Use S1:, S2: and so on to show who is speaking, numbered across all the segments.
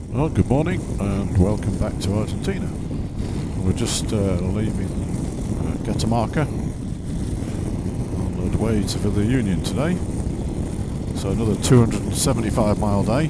S1: Well, good morning and welcome back to Argentina. We're just leaving Catamarca on the way to Villa Union today. So another 275-mile day,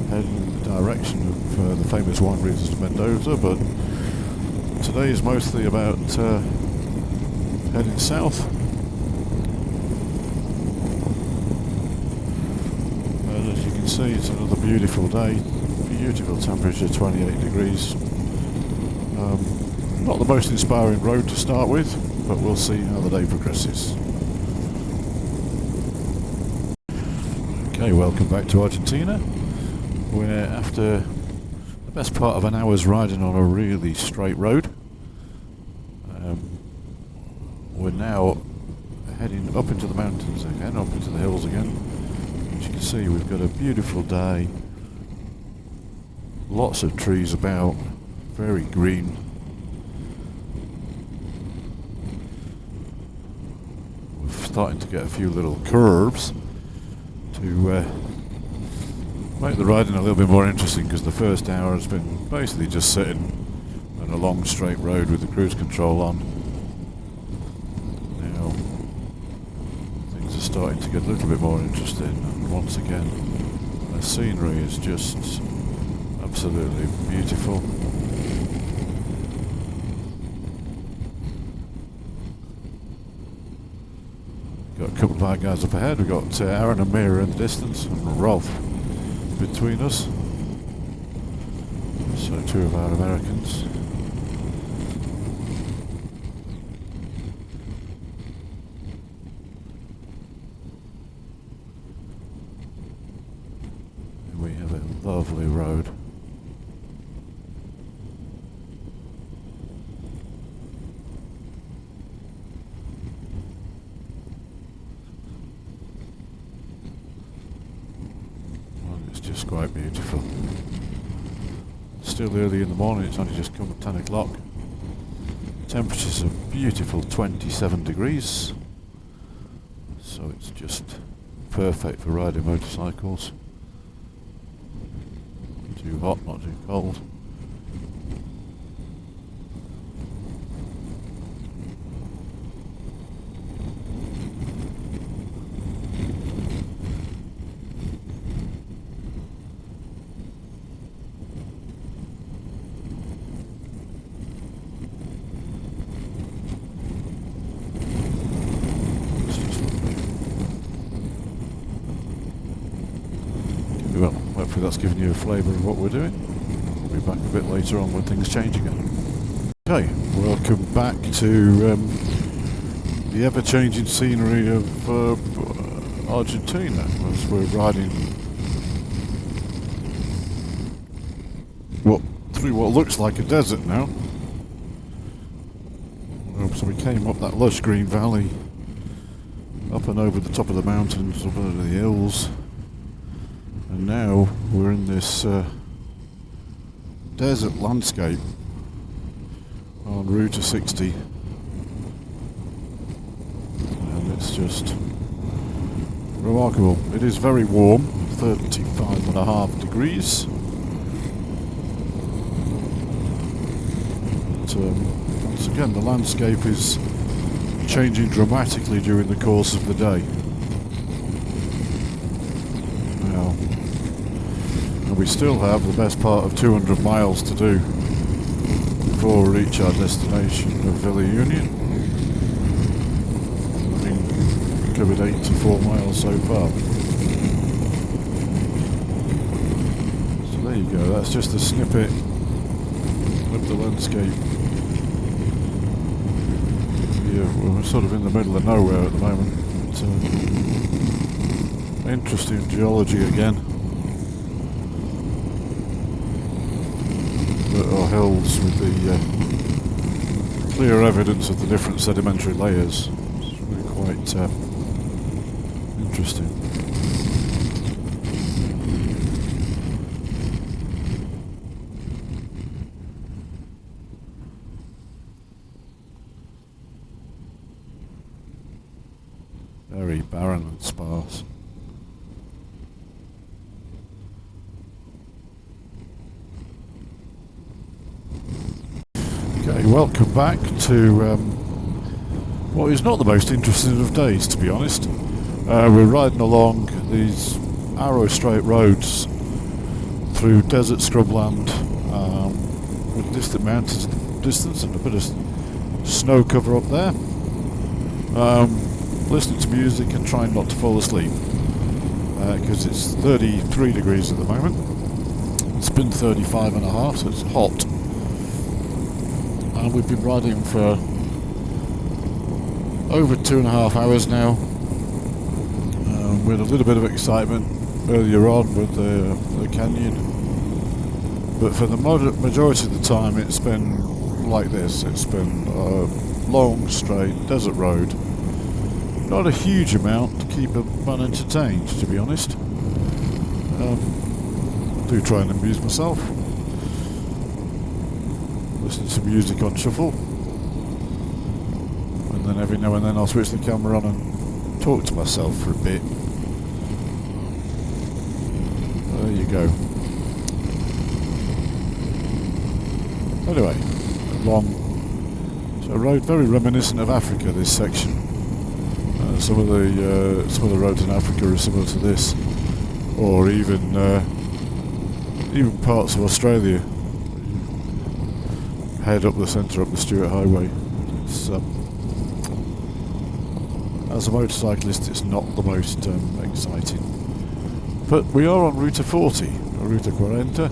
S1: heading in the direction of the famous wine regions of Mendoza, but today is mostly about heading south. As you can see, it's another beautiful day, beautiful temperature, 28 degrees. Not the most inspiring road to start with, but we'll see how the day progresses. Okay, welcome back to Argentina. We're after the best part of an hour's riding on a really straight road. We're now heading up into the mountains again, up into the hills again. As you can see, we've got a beautiful day, lots of trees about, very green. We're starting to get a few little curves to make the riding a little bit more interesting, because the first hour has been basically just sitting on a long straight road with the cruise control on. Now things are starting to get a little bit more interesting, and once again the scenery is just absolutely beautiful. Got a couple of our guys up ahead. We've got Aaron and Mira in the distance, and Rolf between us. So two of our Americans. And we have a lovely road. Just quite beautiful. Still early in the morning, it's only just come at 10 o'clock. Temperatures are beautiful, 27 degrees. So it's just perfect for riding motorcycles. Not too hot, not too cold. Well, hopefully that's given you a flavour of what we're doing. We'll be back a bit later on when things change again. Okay, welcome back to the ever-changing scenery of Argentina, as we're riding through what looks like a desert now. So we came up that lush green valley, up and over the top of the mountains, up over the hills. And now we're in this desert landscape on Route 60, and it's just remarkable. It is very warm, 35.5 degrees, but once again the landscape is changing dramatically during the course of the day. And we still have the best part of 200 miles to do before we reach our destination of Villa Union. I mean, we covered 84 miles so far. So there you go, that's just a snippet of the landscape. Yeah, we're sort of in the middle of nowhere at the moment. But, interesting geology again. Or hills with the clear evidence of the different sedimentary layers. It's really quite interesting. Very barren and sparse. Okay, welcome back to what is not the most interesting of days, to be honest. We're riding along these arrow straight roads through desert scrubland with distant mountains in the distance and a bit of snow cover up there. Listening to music and trying not to fall asleep because it's 33 degrees at the moment. It's been 35 and a half, so it's hot. And we've been riding for over 2.5 hours now. With a little bit of excitement earlier on with the canyon, but for the majority of the time it's been like this. It's been a long straight desert road, not a huge amount to keep a man entertained, to be honest. I do try and amuse myself, listen to music on shuffle, and then every now and then I'll switch the camera on and talk to myself for a bit. There you go. Anyway, it's a road very reminiscent of Africa, this section. Some of the roads in Africa are similar to this, or even parts of Australia. Head up the centre, up the Stuart Highway. It's, as a motorcyclist, it's not the most exciting. But we are on Ruta 40, or Ruta 40,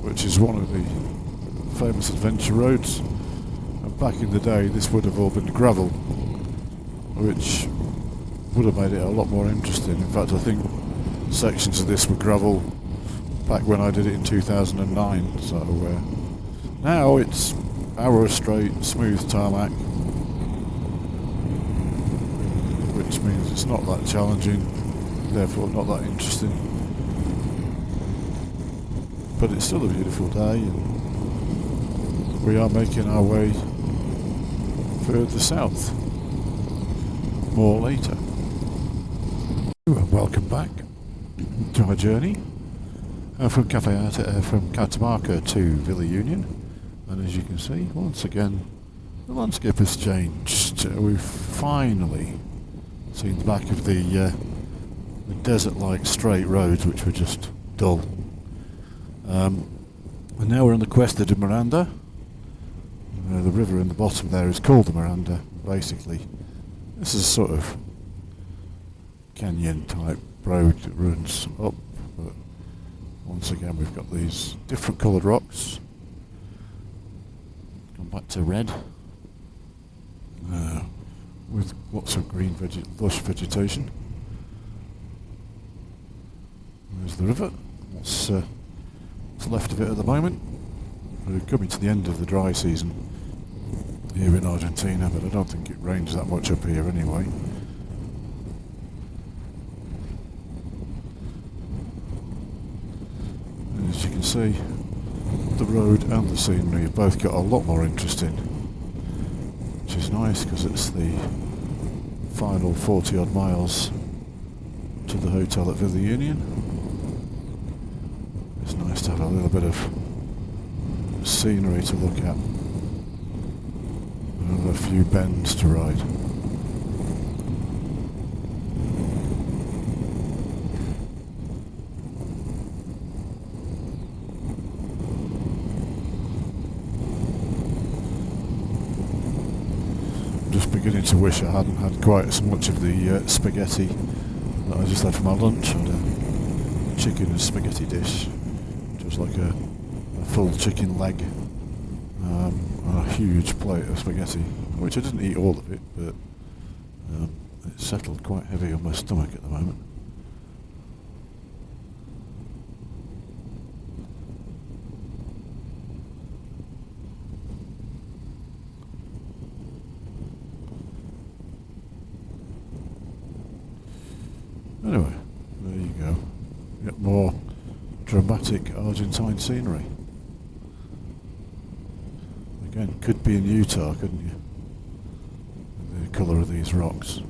S1: which is one of the famous adventure roads. And back in the day, this would have all been gravel, which would have made it a lot more interesting. In fact, I think sections of this were gravel back when I did it in 2009. So now it's arrow straight, smooth tarmac, which means it's not that challenging, therefore not that interesting. But it's still a beautiful day, and we are making our way further south. More later. Welcome back to our journey from Catamarca to Villa Union, and as you can see, once again the landscape has changed. We've finally seen the back of the desert-like straight roads, which were just dull. And now we're on the Cuesta de Miranda. The river in the bottom there is called the Miranda, basically. This is a sort of canyon type road that runs up, but once again we've got these different coloured rocks. Come back to red, with lots of green lush vegetation. There's the river. What's left of it at the moment. We're coming to the end of the dry season here in Argentina, but I don't think it rains that much up here anyway. And as you can see, the road and the scenery have both got a lot more interesting, which is nice because it's the final 40 odd miles to the hotel at Villa Union. It's nice to have a little bit of scenery to look at. And a few bends to ride. I'm just beginning to wish I hadn't had quite as much of the spaghetti that I just had for my lunch. I had a chicken and spaghetti dish, just like a full chicken leg. A huge plate of spaghetti, which I didn't eat all of it, but it's settled quite heavy on my stomach at the moment. Anyway, there you go. Get more dramatic Argentine scenery. Again, could be in Utah, couldn't you? The colour of these rocks.